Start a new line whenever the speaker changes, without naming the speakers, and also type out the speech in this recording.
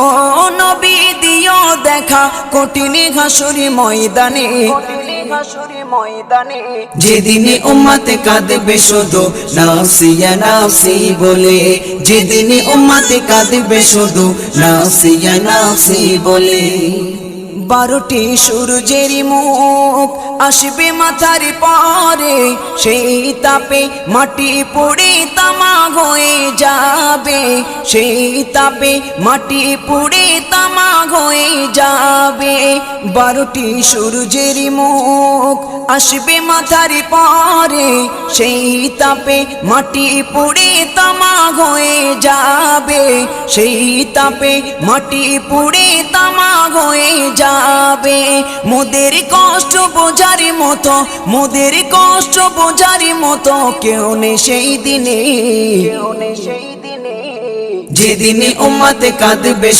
ও নবী দিও দেখা কঠিন হাসুরি ময়দানে, যেদিনে উম্মতে কাঁদবে শুধু নাফসি ইয়া নাফসি বলে, যেদিনে উম্মতে কাঁদবে শুধু নাফসি ইয়া নাফসি বলে। 12টি সূর্যের মুখ আসবে মাথার পরে, সেই তাপে মাটি পুড়ে তামা হয়ে যাবে, সেই তাপে মাটি পুড়ে তামা হয়ে যাবে। 12টি সূর্যের মুখ আসবে মাথার পরে, সেই তাপে মাটি পুড়ে তামা হয়ে যাবে, সেই তাপে মাটি পুড়ে তামা হয়ে যাবে। মোদের কষ্ট বোঝার মতো, মোদের কষ্ট বোঝার মতো কেউ নেই সেই দিনে, যেদিনে উম্মতে কাঁদবে